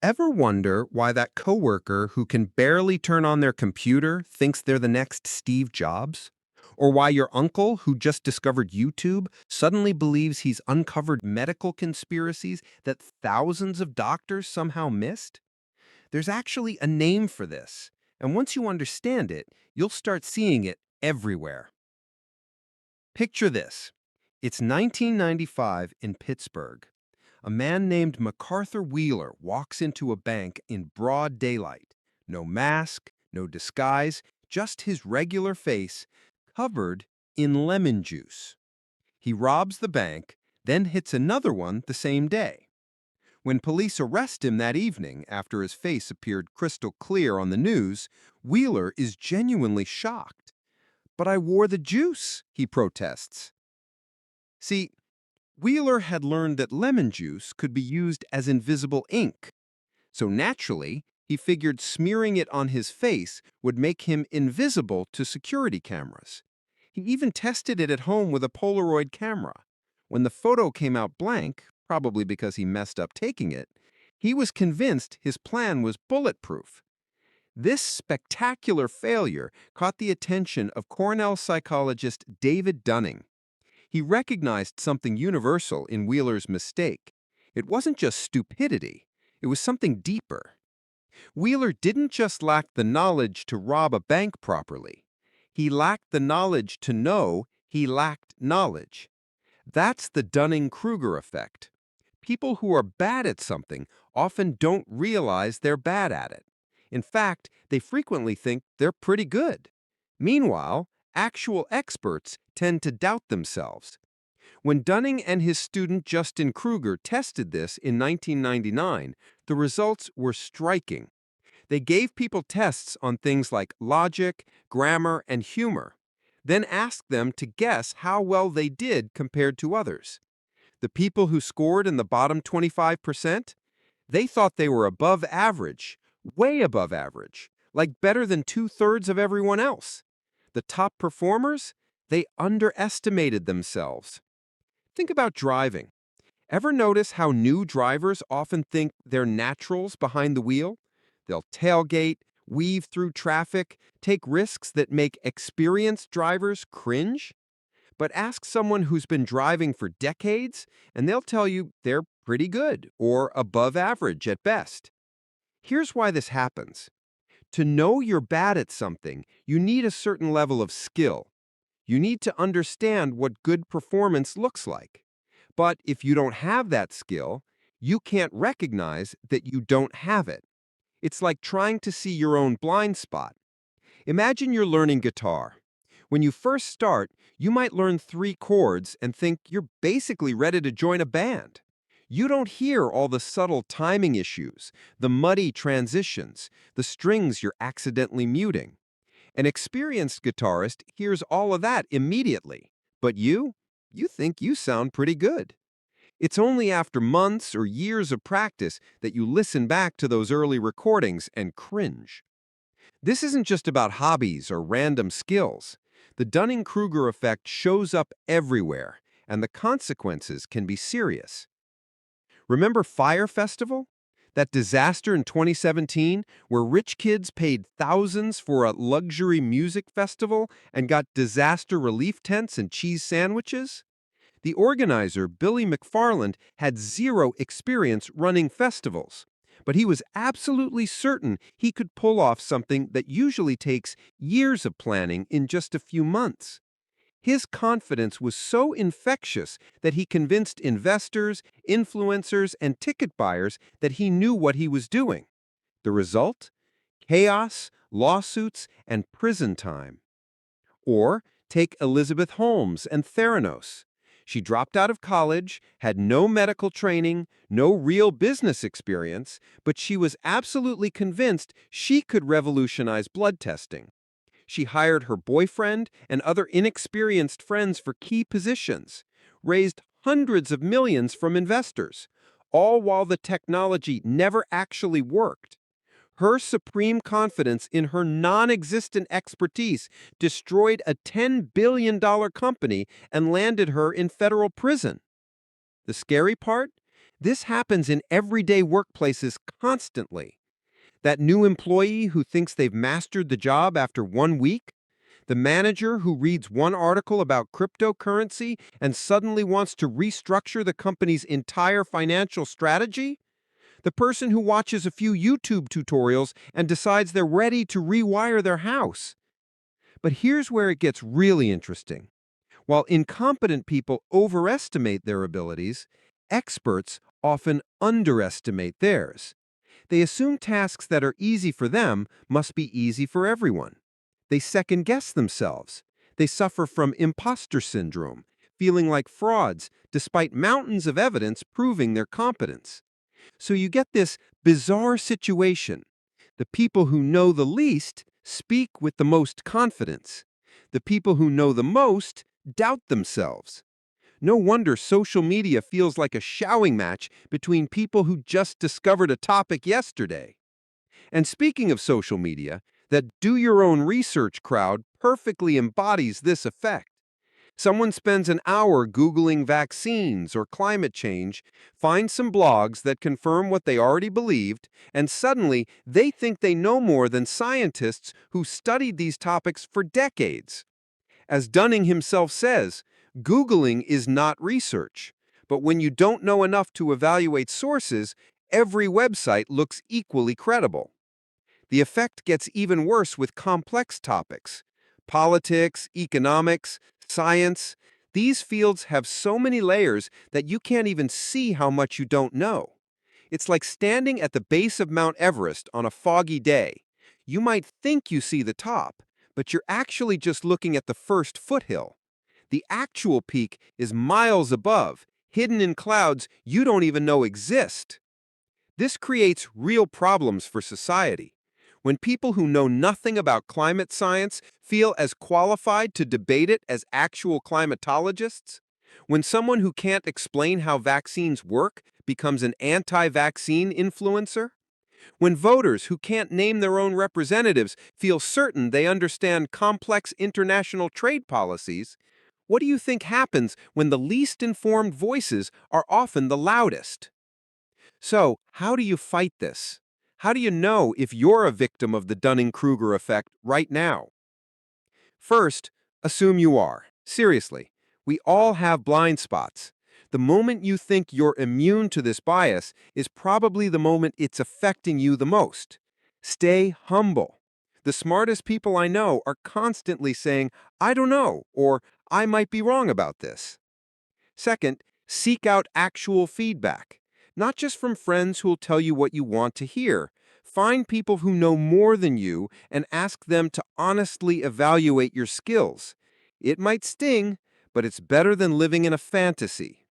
Ever wonder why that coworker who can barely turn on their computer thinks they're the next Steve Jobs? Or why your uncle who just discovered YouTube suddenly believes he's uncovered medical conspiracies that thousands of doctors somehow missed? There's actually a name for this, and once you understand it, you'll start seeing it everywhere. Picture this. It's 1995 in Pittsburgh. A man named McArthur Wheeler walks into a bank in broad daylight. No mask, no disguise, just his regular face, covered in lemon juice. He robs the bank, then hits another one the same day. When police arrest him that evening, after his face appeared crystal clear on the news, Wheeler is genuinely shocked. "But I wore the juice," he protests. See, Wheeler had learned that lemon juice could be used as invisible ink. So naturally, he figured smearing it on his face would make him invisible to security cameras. He even tested it at home with a Polaroid camera. When the photo came out blank, probably because he messed up taking it, he was convinced his plan was bulletproof. This spectacular failure caught the attention of Cornell psychologist David Dunning. He recognized something universal in Wheeler's mistake. It wasn't just stupidity, it was something deeper. Wheeler didn't just lack the knowledge to rob a bank properly. He lacked the knowledge to know he lacked knowledge. That's the Dunning-Kruger effect. People who are bad at something often don't realize they're bad at it. In fact, they frequently think they're pretty good. Meanwhile, actual experts tend to doubt themselves. When Dunning and his student Justin Kruger tested this in 1999, the results were striking. They gave people tests on things like logic, grammar, and humor, then asked them to guess how well they did compared to others. The people who scored in the bottom 25%, they thought they were above average, way above average, like better than two-thirds of everyone else. The top performers, they underestimated themselves. Think about driving. Ever notice how new drivers often think they're naturals behind the wheel? They'll tailgate, weave through traffic, take risks that make experienced drivers cringe. But ask someone who's been driving for decades, and they'll tell you they're pretty good or above average at best. Here's why this happens. To know you're bad at something, you need a certain level of skill. You need to understand what good performance looks like. But if you don't have that skill, you can't recognize that you don't have it. It's like trying to see your own blind spot. Imagine you're learning guitar. When you first start, you might learn 3 chords and think you're basically ready to join a band. You don't hear all the subtle timing issues, the muddy transitions, the strings you're accidentally muting. An experienced guitarist hears all of that immediately, but you think you sound pretty good. It's only after months or years of practice that you listen back to those early recordings and cringe. This isn't just about hobbies or random skills. The Dunning-Kruger effect shows up everywhere, and the consequences can be serious. Remember Fyre Festival? That disaster in 2017 where rich kids paid thousands for a luxury music festival and got disaster relief tents and cheese sandwiches? The organizer, Billy McFarland, had zero experience running festivals, but he was absolutely certain he could pull off something that usually takes years of planning in just a few months. His confidence was so infectious that he convinced investors, influencers, and ticket buyers that he knew what he was doing. The result? Chaos, lawsuits, and prison time. Or take Elizabeth Holmes and Theranos. She dropped out of college, had no medical training, no real business experience, but she was absolutely convinced she could revolutionize blood testing. She hired her boyfriend and other inexperienced friends for key positions, raised hundreds of millions from investors, all while the technology never actually worked. Her supreme confidence in her non-existent expertise destroyed a $10 billion company and landed her in federal prison. The scary part? This happens in everyday workplaces constantly. That new employee who thinks they've mastered the job after 1 week, the manager who reads one article about cryptocurrency and suddenly wants to restructure the company's entire financial strategy, the person who watches a few YouTube tutorials and decides they're ready to rewire their house. But here's where it gets really interesting. While incompetent people overestimate their abilities, experts often underestimate theirs. They assume tasks that are easy for them must be easy for everyone. They second guess themselves. They suffer from imposter syndrome, feeling like frauds despite mountains of evidence proving their competence. So you get this bizarre situation. The people who know the least speak with the most confidence. The people who know the most doubt themselves. No wonder social media feels like a shouting match between people who just discovered a topic yesterday. And speaking of social media, that do your own research crowd perfectly embodies this effect. Someone spends an hour Googling vaccines or climate change, finds some blogs that confirm what they already believed, and suddenly they think they know more than scientists who studied these topics for decades. As Dunning himself says, Googling is not research. But when you don't know enough to evaluate sources, every website looks equally credible. The effect gets even worse with complex topics. Politics, economics, science. These fields have so many layers that you can't even see how much you don't know. It's like standing at the base of Mount Everest on a foggy day. You might think you see the top, but you're actually just looking at the first foothill. The actual peak is miles above, hidden in clouds you don't even know exist. This creates real problems for society. When people who know nothing about climate science feel as qualified to debate it as actual climatologists, when someone who can't explain how vaccines work becomes an anti-vaccine influencer, when voters who can't name their own representatives feel certain they understand complex international trade policies, what do you think happens when the least informed voices are often the loudest? So, how do you fight this? How do you know if you're a victim of the Dunning-Kruger effect right now? First, assume you are. Seriously, we all have blind spots. The moment you think you're immune to this bias is probably the moment it's affecting you the most. Stay humble. The smartest people I know are constantly saying, I don't know, or I might be wrong about this. Second, seek out actual feedback, not just from friends who'll tell you what you want to hear. Find people who know more than you and ask them to honestly evaluate your skills. It might sting, but it's better than living in a fantasy.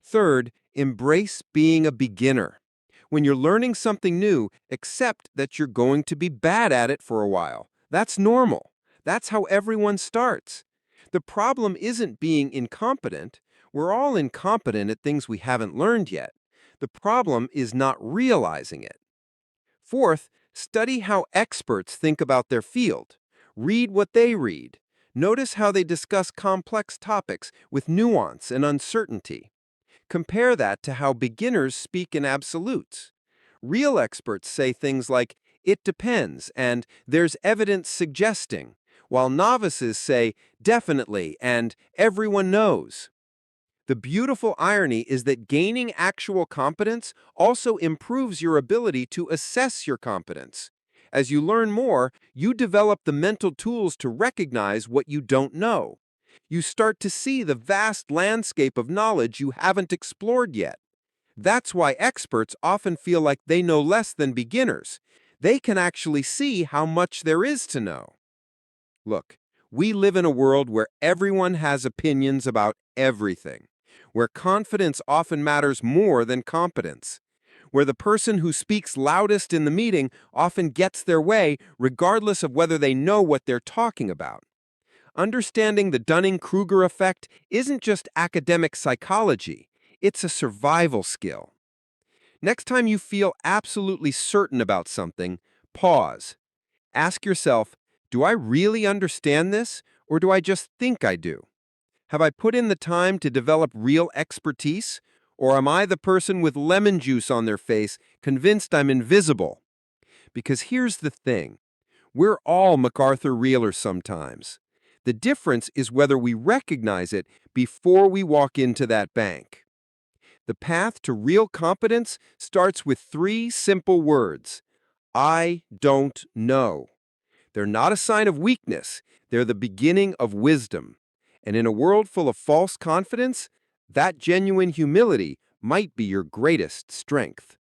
Third, embrace being a beginner. When you're learning something new, accept that you're going to be bad at it for a while. That's normal. That's how everyone starts. The problem isn't being incompetent. We're all incompetent at things we haven't learned yet. The problem is not realizing it. Fourth, study how experts think about their field. Read what they read. Notice how they discuss complex topics with nuance and uncertainty. Compare that to how beginners speak in absolutes. Real experts say things like, it depends, and there's evidence suggesting, while novices say, definitely, and everyone knows. The beautiful irony is that gaining actual competence also improves your ability to assess your competence. As you learn more, you develop the mental tools to recognize what you don't know. You start to see the vast landscape of knowledge you haven't explored yet. That's why experts often feel like they know less than beginners. They can actually see how much there is to know. Look, we live in a world where everyone has opinions about everything, where confidence often matters more than competence, where the person who speaks loudest in the meeting often gets their way regardless of whether they know what they're talking about. Understanding the Dunning-Kruger effect isn't just academic psychology, it's a survival skill. Next time you feel absolutely certain about something, pause. Ask yourself, do I really understand this, or do I just think I do? Have I put in the time to develop real expertise, Or am I the person with lemon juice on their face, convinced I'm invisible? Because here's the thing. We're all McArthur Wheelers sometimes. The difference is whether we recognize it before we walk into that bank. The path to real competence starts with 3 simple words. I don't know. They're not a sign of weakness. They're the beginning of wisdom. And in a world full of false confidence, that genuine humility might be your greatest strength.